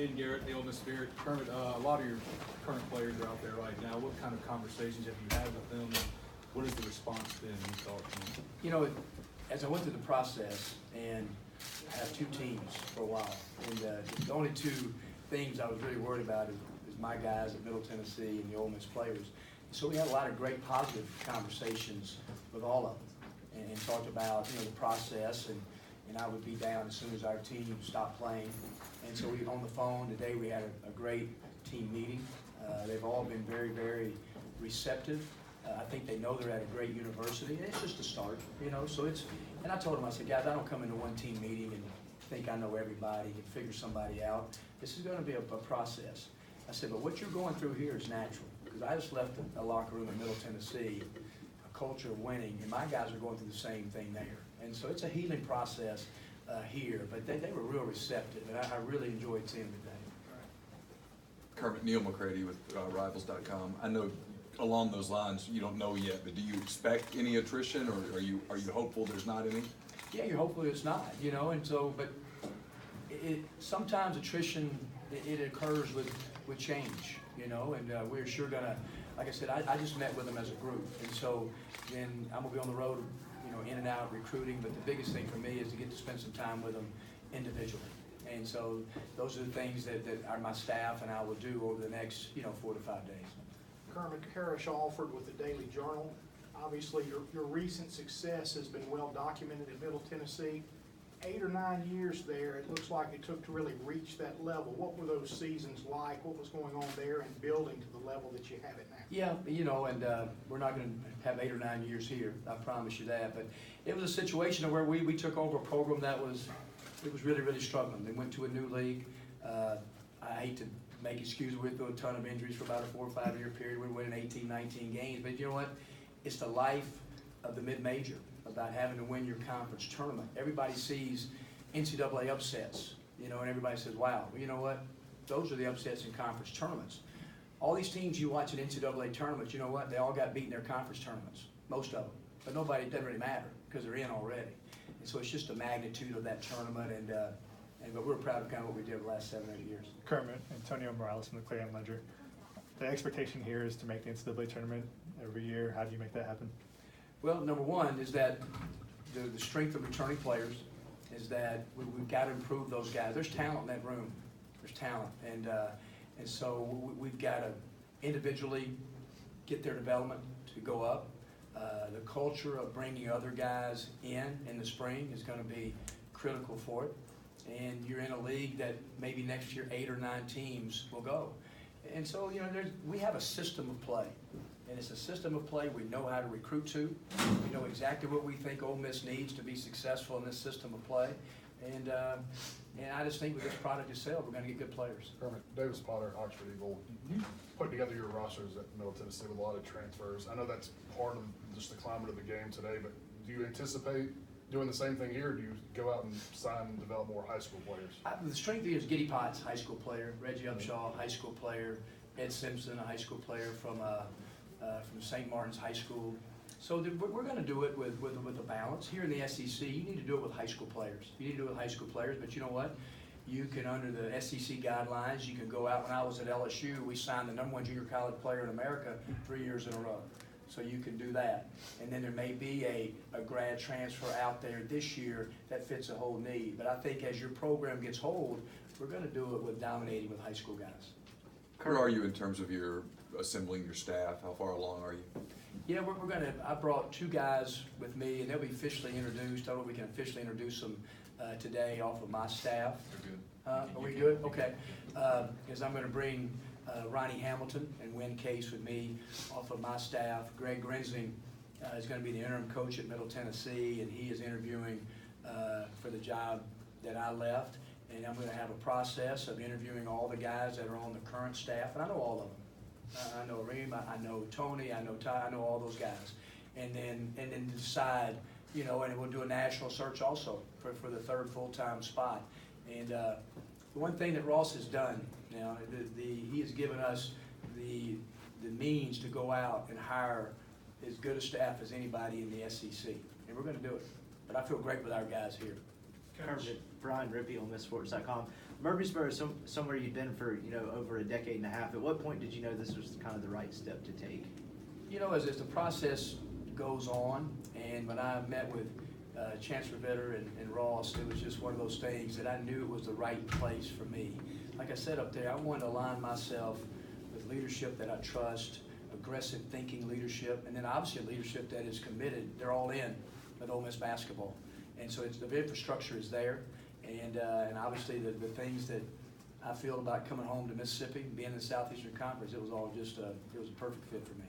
Dan Garrett, the Ole Miss Spirit. Kermit, a lot of your current players are out there right now. What kind of conversations have you had with them, and what has the response been when you talk to them? You know, as I went through the process, and I have two teams for a while, and the only two things I was really worried about is my guys at Middle Tennessee and the Ole Miss players. So we had a lot of great positive conversations with all of them, and talked about, you know, the process, and I would be down as soon as our team stopped playing. And so we, on the phone today, we had a great team meeting. They've all been very, very receptive. I think they know they're at a great university, and it's just a start, you know. So it's, and I told them, I said, guys, I don't come into one team meeting and think I know everybody and figure somebody out. This is going to be a process. I said, but what you're going through here is natural, because I just left a locker room in Middle Tennessee, a culture of winning, and my guys are going through the same thing there. And so it's a healing process here, but they were real receptive, and I really enjoyed seeing them today. Kermit, Neil McCready with Rivals.com. I know along those lines you don't know yet, but do you expect any attrition, or are you hopeful there's not any? Yeah, you're hopeful it's not, you know, and so, but sometimes attrition, it occurs with change, you know, and we're sure gonna, like I said, I just met with them as a group, and so then I'm gonna be on the road, you know, in and out recruiting, but the biggest thing for me is to get to spend some time with them individually. And so those are the things that are my staff and I will do over the next, you know, 4 to 5 days. Kermit, Harris Alford with the Daily Journal. Obviously, your recent success has been well documented in Middle Tennessee. 8 or 9 years there, it looks like it took to really reach that level. What were those seasons like? What was going on there and building to the level that you have it now? Yeah, you know, and we're not going to have 8 or 9 years here, I promise you that. But it was a situation where we took over a program that was really, really struggling. They went to a new league. I hate to make excuses, we went through a ton of injuries for about a 4 or 5 year period. We were winning 18, 19 games. But you know what? It's the life of the mid-major, about having to win your conference tournament. Everybody sees NCAA upsets, you know, and everybody says, wow, well, you know what? Those are the upsets in conference tournaments. All these teams you watch in NCAA tournaments, you know what? They all got beat in their conference tournaments, most of them. But nobody, it doesn't really matter because they're in already. And so it's just the magnitude of that tournament, but we're proud of kind of what we did the last 7 or 8 years. Kermit, Antonio Morales from the Clay and Ledger. The expectation here is to make the NCAA tournament every year. How do you make that happen? Well, number one is that the strength of returning players is that we've got to improve those guys. There's talent in that room. There's talent, and so we've got to individually get their development to go up. The culture of bringing other guys in the spring is going to be critical for it. And you're in a league that maybe next year 8 or 9 teams will go. And so, you know, we have a system of play. And it's a system of play we know how to recruit to. We know exactly what we think Ole Miss needs to be successful in this system of play. And I just think with this product itself, we're going to get good players. Kermit, Davis Potter, Oxford Eagle, putting together your rosters at Middle Tennessee with a lot of transfers. I know that's part of just the climate of the game today, but do you anticipate doing the same thing here, or do you go out and sign and develop more high school players? The strength here is Giddy Potts, high school player, Reggie Upshaw, high school player, Ed Simpson, a high school player from St. Martin's High School. So we're going to do it with a balance. Here in the SEC, you need to do it with high school players. You need to do it with high school players, but you know what? You can, under the SEC guidelines, you can go out. When I was at LSU, we signed the #1 junior college player in America 3 years in a row. So you can do that. And then there may be a grad transfer out there this year that fits a whole need. But I think as your program gets hold, we're going to do it with dominating with high school guys. Where are you in terms of your assembling your staff? How far along are you? Yeah, we're going to, I brought 2 guys with me, and they'll be officially introduced. I don't know if we can officially introduce them today off of my staff. You're good. Are we good? Okay. Because I'm going to bring Ronnie Hamilton and Wynn Case with me off of my staff. Greg Grenzing is going to be the interim coach at Middle Tennessee, and he is interviewing for the job that I left. And I'm going to have a process of interviewing all the guys that are on the current staff, and I know all of them. I know Reem, I know Tony, I know Ty, I know all those guys. And then decide, you know, and we'll do a national search also for the 3rd full-time spot. And the one thing that Ross has done, you know, he has given us the means to go out and hire as good a staff as anybody in the SEC, and we're going to do it. But I feel great with our guys here. Kermit, Brian Rippey on MissSports.com. Murfreesboro is somewhere you'd been for, over a decade and a half. At what point did you know this was kind of the right step to take? As the process goes on, and when I met with Chancellor Vetter and Ross, it was just one of those things that I knew it was the right place for me. Like I said up there, I wanted to align myself with leadership that I trust, aggressive thinking leadership, and then obviously leadership that is committed. They're all in with Ole Miss basketball. And so the infrastructure is there, and obviously the things that I feel about coming home to Mississippi, being in the Southeastern Conference, it was all just, it was a perfect fit for me.